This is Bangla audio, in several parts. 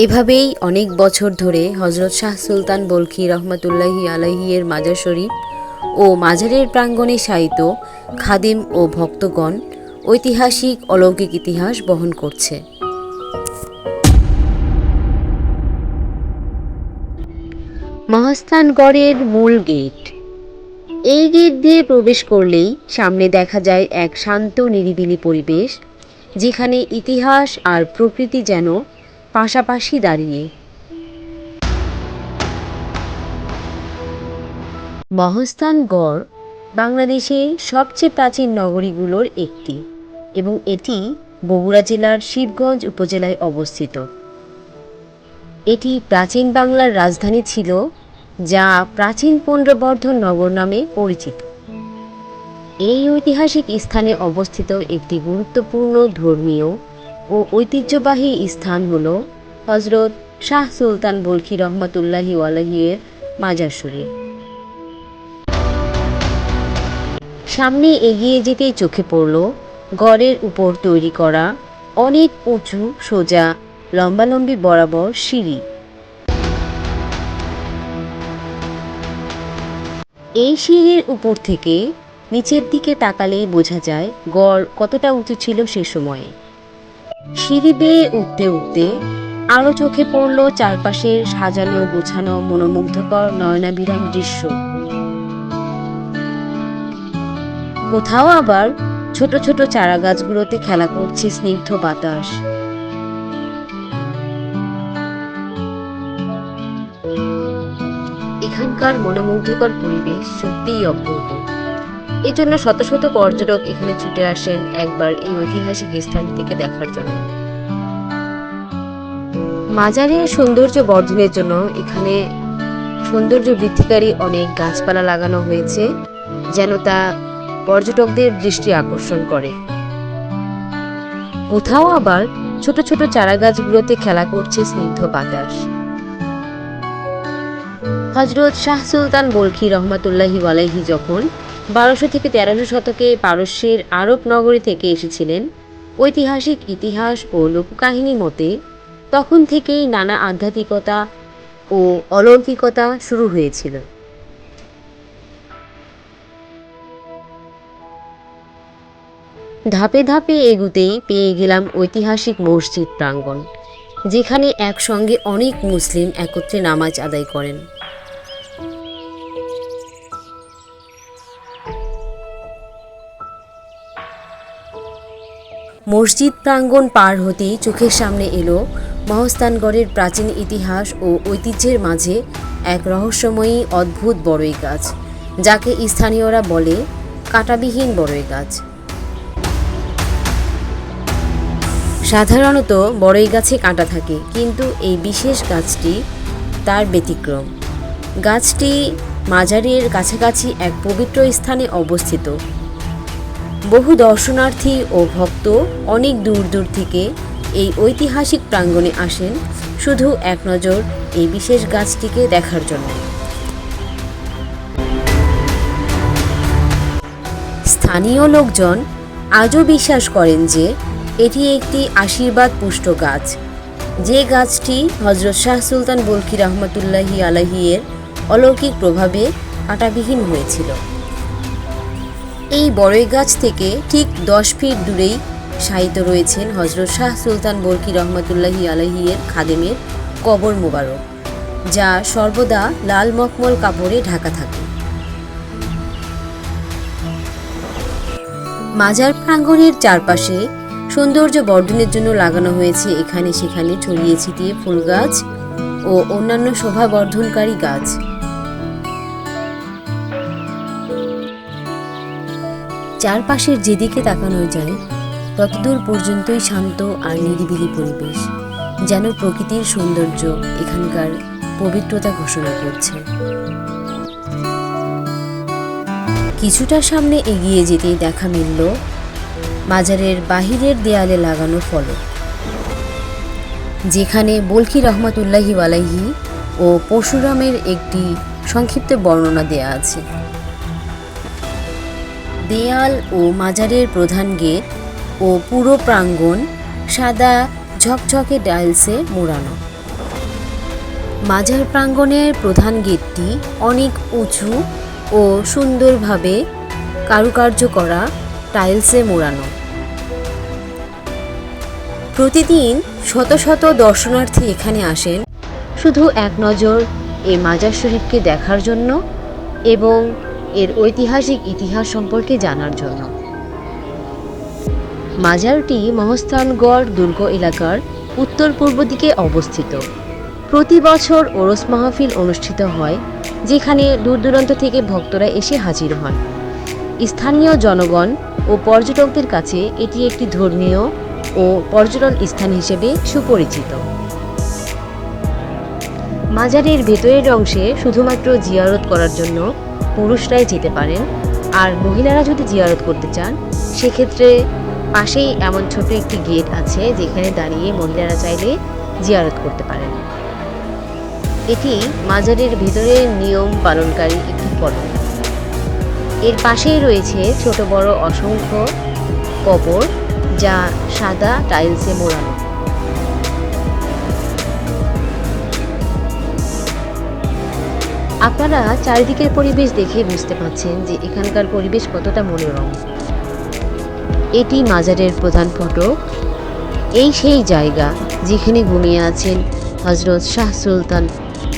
এভাবেই অনেক বছর ধরে হজরত শাহ সুলতান বলখি রহমতুল্লাহি আলাইহি এর মাজার শরীফ ও মাজারের প্রাঙ্গণে শায়িত খাদিম ও ভক্তগণ ঐতিহাসিক অলৌকিক ইতিহাস বহন করছে। মহাস্থানগড়ের মূল গেট। এই গেট দিয়ে প্রবেশ করলেই সামনে দেখা যায় এক শান্ত নিরিবিলি পরিবেশ, যেখানে ইতিহাস আর প্রকৃতি যেন পাশাপাশি দাঁড়িয়ে। মহাস্থানগড় বাংলাদেশের সবচেয়ে প্রাচীন নগরীগুলোর একটি এবং এটি বগুড়া জেলার শিবগঞ্জ উপজেলায় অবস্থিত। এটি প্রাচীন বাংলার রাজধানী ছিল, যা প্রাচীন পুন্ড্রবর্ধন নগর নামে পরিচিত। এই ঐতিহাসিক স্থানে অবস্থিত একটি গুরুত্বপূর্ণ ধর্মীয় ও ঐতিহ্যবাহী স্থান হল হজরত শাহ সুলতান বলখি রহমতুল্লাহি আলাইহি এর মাজার শরীফ। সামনে এগিয়ে যেতেই চোখে পড়ল গড়ের উপর তৈরি করা অনেক উঁচু সোজা লম্বালম্বি বরাবর সিঁড়ি। এই সিঁড়ির উপর থেকে নিচের দিকে তাকালেই বোঝা যায় গড় কতটা উঁচু ছিল সে সময়ে। সিঁড়ি বেয়ে উঠতে উঠতে আরও চোখে পড়ল চারপাশের সাজানো গোছানো মনোমুগ্ধকর নয়নাভিরাম দৃশ্য। কোথাও আবার ছোট ছোট চারা গাছগুলোতে খেলা করছে স্নিগ্ধ বাতাস। এখানকার মনোমুগ্ধকর পরিবেশ সত্যিই অপূর্ব। এজন্য শত শত পর্যটক এখানে ছুটে আসেন একবার এই ঐতিহাসিক স্থানটিকে দেখার জন্য। মাজারের সৌন্দর্য বর্ধনের জন্য এখানে সৌন্দর্য বৃদ্ধিকারী অনেক গাছপালা লাগানো হয়েছে, যেন তা পর্যটকদের দৃষ্টি আকর্ষণ করে। কোথাও আবার ছোট ছোট চারা গাছগুলোতে খেলা করছে স্নিগ্ধ বাতাস। হজরত শাহ সুলতান বলখি রহমতুল্লাহি আলাইহি যখন 1200 থেকে 1300 শতকে পারস্যের আরব নগরী থেকে এসেছিলেন, ঐতিহাসিক ইতিহাস ও লোককাহিনী মতে তখন থেকেই নানা আধ্যাত্মিকতা ও অলৌকিকতা শুরু হয়েছিল। ধাপে ধাপে এগুতেই পেয়ে গেলাম ঐতিহাসিক মসজিদ প্রাঙ্গণ, যেখানে একসঙ্গে অনেক মুসলিম একত্রে নামাজ আদায় করেন। মসজিদ প্রাঙ্গণ পার হতেই চোখের সামনে এলো মহাস্থানগড়ের প্রাচীন ইতিহাস ও ঐতিহ্যের মাঝে এক রহস্যময়ী অদ্ভুত বড়ই গাছ, যাকে স্থানীয়রা বলে কাঁটাবিহীন বড়ই গাছ। সাধারণত বড়ই গাছে কাঁটা থাকে, কিন্তু এই বিশেষ গাছটি তার ব্যতিক্রম। গাছটি মাজারের কাছাকাছি এক পবিত্র স্থানে অবস্থিত। বহু দর্শনার্থী ও ভক্ত অনেক দূর দূর থেকে এই ঐতিহাসিক প্রাঙ্গণে আসেন শুধু এক নজর এই বিশেষ গাছটিকে দেখার জন্য। স্থানীয় লোকজন আজও বিশ্বাস করেন যে এটি একটি আশীর্বাদ পুষ্ট গাছ, যে গাছটি হজরত শাহ সুলতান বলখি রহমতুল্লাহি আলাইহি এর অলৌকিক প্রভাবে কাঁটাবিহীন হয়েছিল। এই বড়ই গাছ থেকে ঠিক 10 ফিট দূরেই শায়িত রয়েছেন হজরত শাহ সুলতান বলখি রহমতুল্লাহি আলাইহি এর খাদেমের কবর মোবারক, যা সর্বদা লাল মখমল কাপড়ে ঢাকা থাকে। মাজার প্রাঙ্গণের চারপাশে সৌন্দর্য বর্ধনের জন্য লাগানো হয়েছে এখানে সেখানে ছড়িয়ে ছিটিয়ে ফুল গাছ ও অন্যান্য শোভা বর্ধনকারী গাছ। চারপাশের যেদিকে তাকানো যায় ততদূর পর্যন্তই শান্ত আর নিরিবিলি পরিবেশ, যেন প্রকৃতির সৌন্দর্য এখানকার পবিত্রতা ঘোষণা করছে। কিছুটা সামনে এগিয়ে যেতেই দেখা মিলল মাজারের বাহিরের দেয়ালে লাগানো ফলক, যেখানে বলখি রহমতুল্লাহি আলাইহি ও পরশুরামের একটি সংক্ষিপ্ত বর্ণনা দেয়া আছে। দেয়াল ও মাজারের প্রধান গেট ও পুরো প্রাঙ্গণ সাদা ঝকঝকে টাইলসে মোড়ানো। মাজার প্রাঙ্গণের প্রধান গেটটি অনেক উঁচু ও সুন্দরভাবে কারুকার্য করা টাইলসে মোড়ানো। প্রতিদিন শত শত দর্শনার্থী এখানে আসেন শুধু এক নজর এই মাজার শরীফকে দেখার জন্য এবং এর ঐতিহাসিক ইতিহাস সম্পর্কে জানার জন্য। মাজারটি মহস্থানগড় দুর্গ এলাকার উত্তর পূর্ব দিকে অবস্থিত। প্রতি বছর ওরস মাহফিল অনুষ্ঠিত হয়, যেখানে দূর দূরান্ত থেকে ভক্তরা এসে হাজির হন। স্থানীয় জনগণ ও পর্যটকদের কাছে এটি একটি ধর্মীয় ও পর্যটন স্থান হিসেবে সুপরিচিত। মাজারের ভেতরের অংশে শুধুমাত্র জিয়ারত করার জন্য পুরুষরাই যেতে পারেন, আর মহিলারা যদি জিয়ারত করতে চান সেক্ষেত্রে পাশেই এমন ছোট একটি গেট আছে যেখানে দাঁড়িয়ে মহিলারা চাইলে জিয়ারত করতে পারেন। এটি মাজারের ভেতরের নিয়ম পালনকারী একটি ফলক। এর পাশেই রয়েছে ছোট বড় অসংখ্য কবর, যা সাদা টাইলসে মোড়ানো। আপনারা চারিদিকের পরিবেশ দেখে বুঝতে পারছেন যে এখানকার পরিবেশ কতটা মনোরম। এটি মাজারের প্রধান ফটক। এই সেই জায়গা যেখানে ঘুমিয়ে আছেন হযরত শাহ সুলতান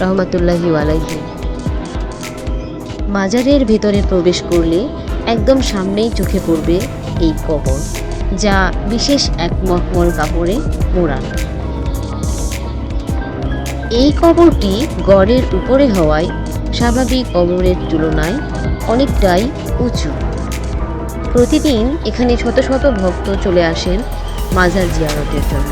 রহমাতুল্লাহি আলাইহি। মাজারের ভেতরে প্রবেশ করলে একদম সামনেই চোখে পড়বে এই কবর, যা বিশেষ এক মখমল কাপড়ে মোড়ানো। এই কবরটি গড়ের উপরে হওয়ায় স্বাভাবিক কবরের তুলনায় অনেকটাই উঁচু। প্রতিদিন এখানে শত শত ভক্ত চলে আসেন মাজার জিয়ারতের জন্য।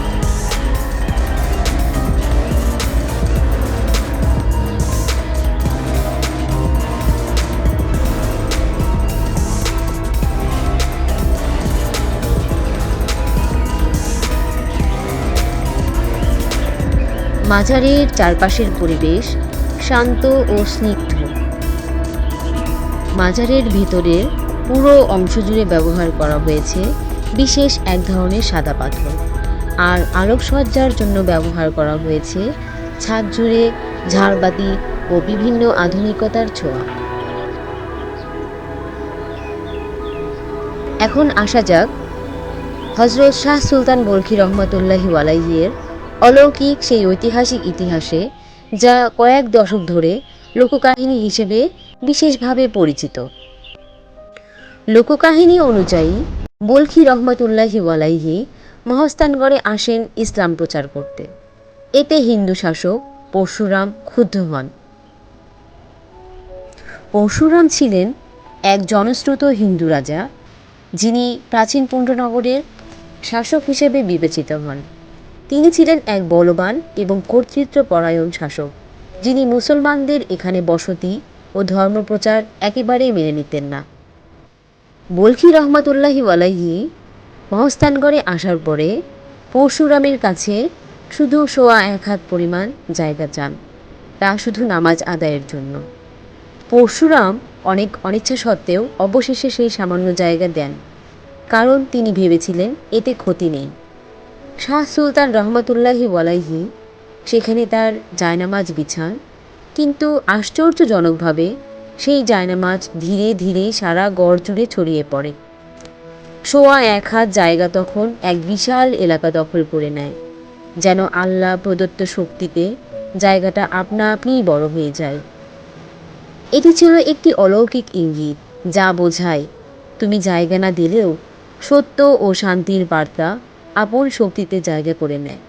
মাজারের চারপাশের পরিবেশ শান্ত ও স্নিগ্ধ। মাজারের ভিতরের পুরো অংশ জুড়ে ব্যবহার করা হয়েছে বিশেষ এক ধরনের সাদা পাথর, আর আলোকসজ্জার জন্য ব্যবহার করা হয়েছে ছাদ জুড়ে ঝাড়বাতি ও বিভিন্ন আধুনিকতার ছোঁয়া। এখন আসা যাক হযরত শাহ সুলতান বলখী রহমাতুল্লাহি আলাইহির অলৌকিক সেই ঐতিহাসিক ইতিহাসে, যা কয়েক দশক ধরে লোককাহিনী হিসেবে বিশেষভাবে পরিচিত। লোককাহিনী অনুযায়ী বলখী রহমাতুল্লাহি আলাইহি মহস্থানগড়ে আসেন ইসলাম প্রচার করতে। এতে হিন্দু শাসক পরশুরাম ক্ষুব্ধ হন। পরশুরাম ছিলেন এক জনশ্রুত হিন্দু রাজা, যিনি প্রাচীন পুণ্ড্রনগরের শাসক হিসেবে বিবেচিত হন। তিনি ছিলেন এক বলবান এবং কর্তৃত্বপরায়ণ শাসক, যিনি মুসলমানদের এখানে বসতি ও ধর্মপ্রচার একেবারেই মেনে নিতেন না। বলখী রহমাতুল্লাহি আলাইহি মহস্থানগড়ে আসার পরে পরশুরামের কাছে শুধু 1.25 হাত পরিমাণ জায়গা চান, তা শুধু নামাজ আদায়ের জন্য। পরশুরাম অনেক অনিচ্ছা সত্ত্বেও অবশেষে সেই সামান্য জায়গা দেন, কারণ তিনি ভেবেছিলেন এতে ক্ষতি নেই। শাহ সুলতান রহমাতুল্লাহি আলাইহি সেখানে তার জায়নামাজ বিছান, কিন্তু আশ্চর্যজনকভাবে সেই জায়নামাজ ধীরে ধীরে সারা গড় জুড়ে ছড়িয়ে পড়ে। 1.25 হাত জায়গা তখন এক বিশাল এলাকা দখল করে নেয়, যেন আল্লাহ প্রদত্ত শক্তিতে জায়গাটা আপনা আপনিই বড় হয়ে যায়। এটি ছিল একটি অলৌকিক ইঙ্গিত, যা বোঝায় তুমি জায়গা না দিলেও সত্য ও শান্তির বার্তা আপন শক্তিতে জায়গা করে নেয়।